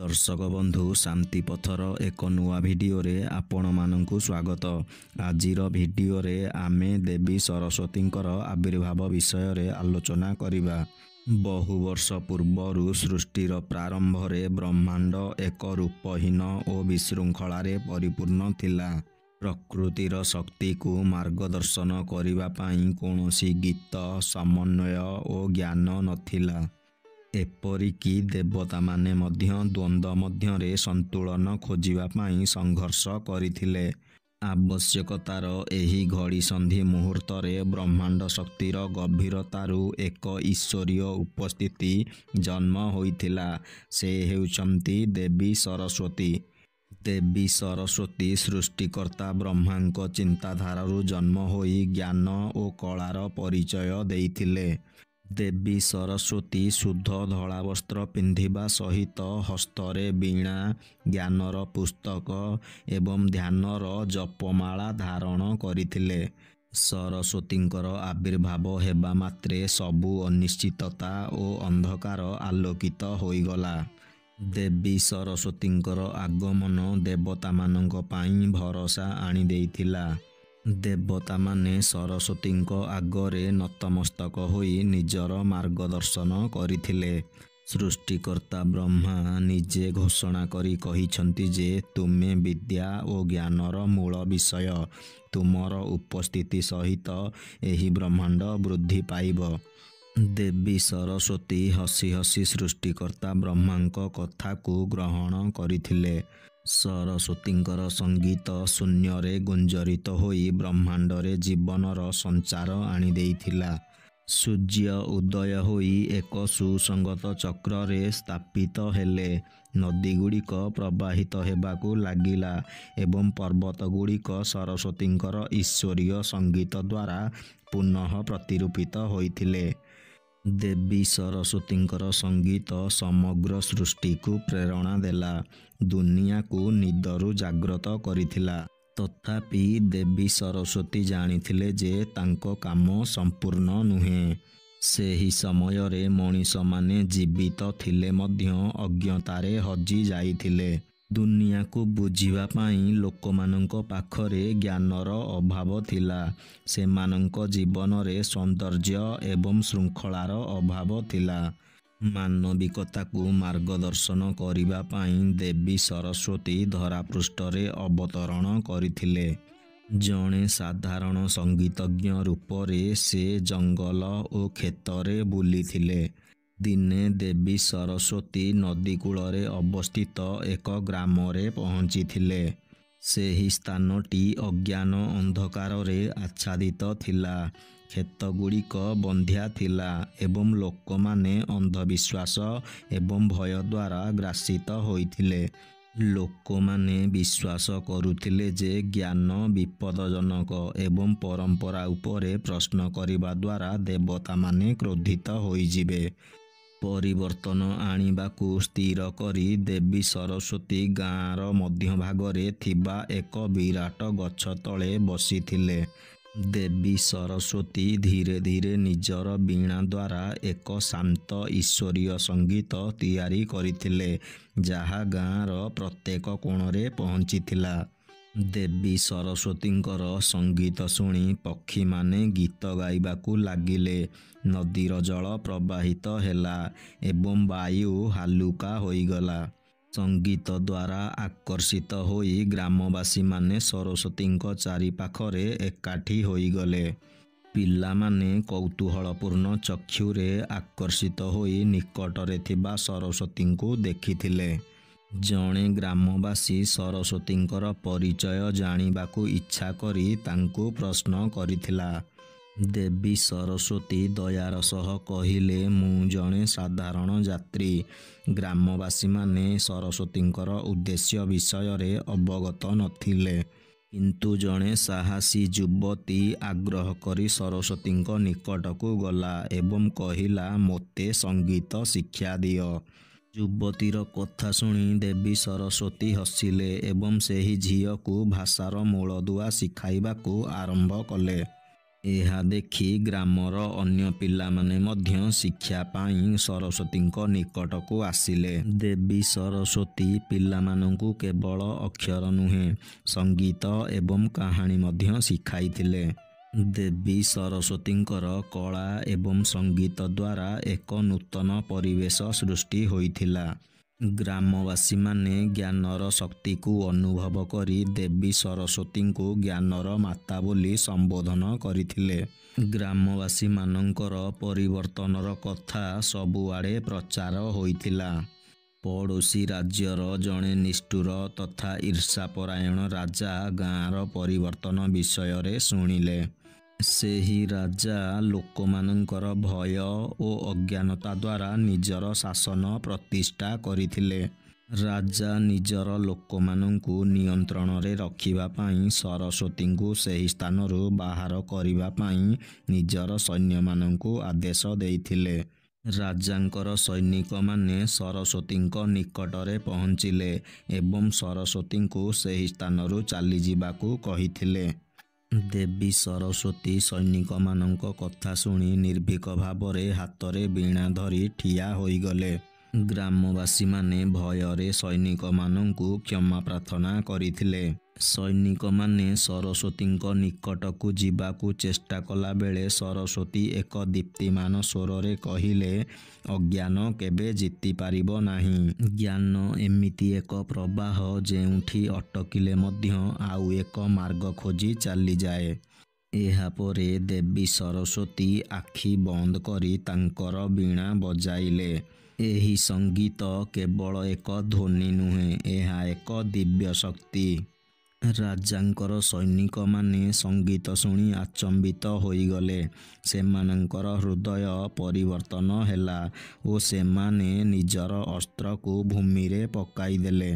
दर्शक बंधु शांति पथर एक नुआ भिडियोरे आपण मानंकु स्वागत। आजिर भिडियोरे आमे देवी सरस्वतींकर आविर्भाव विषय रे आलोचना करिबा। बहु वर्ष पूर्वरु सृष्टिर प्रारंभ रे ब्रह्मांड एक रूपहीन और विशृंखलारे परिपूर्ण थिला। प्रकृतिर शक्ति को मार्गदर्शन करिबा पई कोनोसी गीत समन्वय और ज्ञान नथिला। एपरिकी देवता माने मध्य द्वंद्व मध्यरे संतुलन खोजिबा पई संघर्ष करिथिले। आवश्यकतार एही घड़ी संधि मुहूर्त रे ब्रह्मांड शक्तिर गभीरतारु एक ईश्वरीय उपस्थिति जन्म होइथिला। से हेउचंती देवी सरस्वती। देवी सरस्वती सृष्टिकर्ता ब्रह्मांक चिंताधारारु जन्म होई ज्ञान और कलार परिचय देइथिले। देवी सरस्वती शुद्ध धला वस्त्र पिंधिबा सहित हस्तरे वीणा ज्ञानर पुस्तक एवं ध्यानर जपमाला धारण करिथिले। सरस्वतींकर आविर्भाव हेबा मात्रे सबु अनिश्चितता और अंधकार आलोकित होइगला। देवी सरस्वतींकर आगमन देवता मानंक पई भरोसा आनी देइथिला। देवता माने सरस्वतींको आगरे नतमस्तक होई निजर मार्गदर्शन करिथिले। सृष्टिकर्ता ब्रह्मा निजे घोषणा करी कहिछंती जे तुमे विद्या और ज्ञानर मूल विषय। तुमर उपस्थिति सहित एही ब्रह्मांड वृद्धि पाइब। देवी सरस्वती हसी हसी सृष्टिकर्ता ब्रह्मांक कथा को ग्रहण करिथिले। सरस्वतींकर संगीत शून्यरे गुंजरित होई ब्रह्मांडरे जीवनर संचार आनी देइथिला। सूर्य उदय होई एक सुसंगत चक्ररे स्थापित हेले। नदी गुड़िक प्रवाहित हेबाकू लागिला एवं पर्वत गुड़िक सरस्वतींकर ईश्वरीय संगीत द्वारा पुनः प्रतिरूपित होइथिले। देवी सरस्वतींकर संगीत समग्र सृष्टि को प्रेरणा देला। दुनिया को निदरु जाग्रत करिथिला। तथापि देवी सरस्वती जानिथिले जे तांको काम संपूर्ण नुहे। सेही समय रे मनीष माने जीवित थिले मध्य अज्ञतारे हजी जाइथिले। दुनिया को बुझिबा पई लोकमानंक पाखरे ज्ञानर अभाव थिला। सेमानंक जीवन रे सौंदर्य एवं श्रृंखलार अभाव थिला। मानविकता को मार्गदर्शन करिबा पई देवी सरस्वती धरापृष्ठरे अवतरण करिथिले। जणे साधारण संगीतज्ञ रूपरे से जंगल और खेतरे बुलिथिले। दिने देवी सरस्वती नदी कूलरे अवस्थित एक ग्रामरे पहुँची। सेही स्थानटी अज्ञान अंधकार रे आच्छादित थिला। खेत गुड़िक बंध्या थिला एवं लोक माने अंधविश्वास एवं भय द्वारा ग्रासित होइथिले। लोक माने विश्वास करुथिले जे ज्ञान विपदजनक एवं परंपरा उपरे प्रश्न करिबा द्वारा देवता माने क्रोधित होइजिबे। परिवर्तन आनिबाकू स्थिर करी देवी सरस्वती गाँर मध्य भागरे थिबा एक विराट गछ तले बसिथिले। देवी सरस्वती धीरे धीरे निजर वीणा द्वारा एक शांत ईश्वरीय संगीत तैयारी करिथिले, जहा गाँर प्रत्येक कोणरे पहुँचीथिला। देवी सरस्वतींकर संगीत शुणी पक्षी माने गीत गाइबाकू लागिले। नदीर जल प्रवाहित हेला एवं वायु हालुका होइगला। संगीत द्वारा आकर्षित होई ग्रामवासी माने सरस्वतींक चारि पाखरे एकाठी होइगले। पिला माने कौतूहलपूर्ण चक्षुरे आकर्षित होई निकटरे थिबा सरस्वतींकू देखिथिले। जणे ग्रामवासी सरस्वतींकर परिचय जानिबाकू इच्छा करी तांकू प्रश्न करिथिला। देवी सरस्वती दयार सह कहिले, मु जणे साधारण यात्री। ग्रामवासी माने सरस्वतींकर उद्देश्य विषय रे अवगत नथिले। किंतु जणे साहसी युवती आग्रह करी सरस्वतींक निकटकू गला एवं कहिला, मोते संगीत शिक्षा दियो। युवतीर कथा शुणी देवी सरस्वती हसिले एवं सेही झील को भाषार मूलदुआ शिखाइबाकू आरंभ कले। ଏହା ଦେଖି ଗ୍ରାମର ଅନ୍ୟ ପିଲାମାନେ ମଧ୍ୟ ଶିକ୍ଷା ପାଇଁ ସରସ୍ୱତୀଙ୍କ ନିକଟକୁ ଆସିଲେ। ଦେବୀ ସରସ୍ୱତୀ ପିଲାମାନଙ୍କୁ କେବଳ ଅକ୍ଷର ନୁହେଁ, ସଙ୍ଗୀତ ଏବଂ କାହାଣୀ ମଧ୍ୟ ଶିଖାଇଥିଲେ। ଦେବୀ ସରସ୍ୱତୀଙ୍କର କଳା ଏବଂ ସଙ୍ଗୀତ ଦ୍ୱାରା ଏକ ନୂତନ ପରିବେଶ ସୃଷ୍ଟି ହୋଇଥିଲା। ଗ୍ରାମବାସୀମାନେ ଜ୍ଞାନର ଶକ୍ତିକୁ ଅନୁଭବ କରି ଦେବୀ ସରସ୍ୱତୀଙ୍କୁ ଜ୍ଞାନର ମାତା ବୋଲି ସମ୍ବୋଧନ କରିଥିଲେ। ଗ୍ରାମବାସୀମାନଙ୍କର ପରିବର୍ତ୍ତନର କଥା ସବୁଆଡ଼େ ପ୍ରଚାର ହୋଇଥିଲା। ପଡ଼ୋଶୀ ରାଜ୍ୟର ଜଣେ ନିଷ୍ଠୁର ତଥା ଈର୍ଷାପରାୟଣ ରାଜା ଗାଁର ପରିବର୍ତ୍ତନ ବିଷୟରେ ଶୁଣିଲେ। ସେହି ରାଜା ଲୋକମାନଙ୍କର ଭୟ ଓ ଅଜ୍ଞାନତା ଦ୍ୱାରା ନିଜର ଶାସନ ପ୍ରତିଷ୍ଠା କରିଥିଲେ। ରାଜା ନିଜର ଲୋକମାନଙ୍କୁ ନିୟନ୍ତ୍ରଣରେ ରଖିବା ପାଇଁ ସରସ୍ୱତୀଙ୍କୁ ସେହି ସ୍ଥାନରୁ ବାହାର କରିବା ପାଇଁ ନିଜର ସୈନ୍ୟମାନଙ୍କୁ ଆଦେଶ ଦେଇଥିଲେ। ରାଜାଙ୍କର ସୈନିକମାନେ ସରସ୍ୱତୀଙ୍କ ନିକଟରେ ପହଞ୍ଚିଲେ ଏବଂ ସରସ୍ୱତୀଙ୍କୁ ସେହି ସ୍ଥାନରୁ ଚାଲିଯିବାକୁ କହିଥିଲେ। ଦେବୀ ସରସ୍ୱତୀ ସୈନିକମାନଙ୍କ କଥା ଶୁଣି ନିର୍ଭୀକ ଭାବରେ ହାତରେ ବୀଣା ଧରି ଠିଆ ହୋଇଗଲେ। ଗ୍ରାମବାସୀମାନେ ଭୟରେ ସୈନିକମାନଙ୍କୁ କ୍ଷମା ପ୍ରାର୍ଥନା କରିଥିଲେ। ସୈନିକମାନେ ସରସ୍ୱତୀଙ୍କ ନିକଟକୁ ଯିବାକୁ ଚେଷ୍ଟା କଲାବେଳେ ସରସ୍ୱତୀ ଏକ ଦୀପ୍ତିମାନ ସ୍ୱରରେ କହିଲେ, ଅଜ୍ଞାନ କେବେ ଜିତିପାରିବ ନାହିଁ। ଜ୍ଞାନ ଏମିତି ଏକ ପ୍ରବାହ ଯେଉଁଠି ଅଟକିଲେ ମଧ୍ୟ ଆଉ ଏକ ମାର୍ଗ ଖୋଜି ଚାଲିଯାଏ। ଏହାପରେ ଦେବୀ ସରସ୍ୱତୀ ଆଖି ବନ୍ଦ କରି ତାଙ୍କର ବୀଣା ବଜାଇଲେ। ଏହି ସଙ୍ଗୀତ କେବଳ ଏକ ଧ୍ୱନି ନୁହେଁ, ଏହା ଏକ ଦିବ୍ୟ ଶକ୍ତି। ରାଜାଙ୍କର ସୈନିକମାନେ ସଙ୍ଗୀତ ଶୁଣି ଆଚମ୍ବିତ ହୋଇଗଲେ। ସେମାନଙ୍କର ହୃଦୟ ପରିବର୍ତ୍ତନ ହେଲା ଓ ସେମାନେ ନିଜର ଅସ୍ତ୍ରକୁ ଭୂମିରେ ପକାଇଦେଲେ।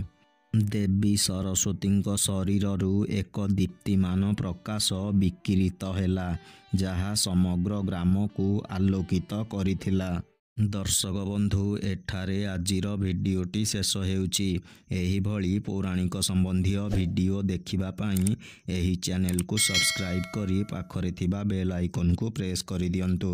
ଦେବୀ ସରସ୍ୱତୀଙ୍କ ଶରୀରରୁ ଏକ ଦୀପ୍ତିମାନ ପ୍ରକାଶ ବିକିରିତ ହେଲା, ଯାହା ସମଗ୍ର ଗ୍ରାମକୁ ଆଲୋକିତ କରିଥିଲା। ଦର୍ଶକ ବନ୍ଧୁ, ଏଠାରେ ଆଜିର ଭିଡ଼ିଓଟି ଶେଷ ହେଉଛି। ଏହିଭଳି ପୌରାଣିକ ସମ୍ବନ୍ଧୀୟ ଭିଡ଼ିଓ ଦେଖିବା ପାଇଁ ଏହି ଚ୍ୟାନେଲକୁ ସବସ୍କ୍ରାଇବ୍ କରି ପାଖରେ ଥିବା ବେଲ୍ ଆଇକନକୁ ପ୍ରେସ୍ କରିଦିଅନ୍ତୁ।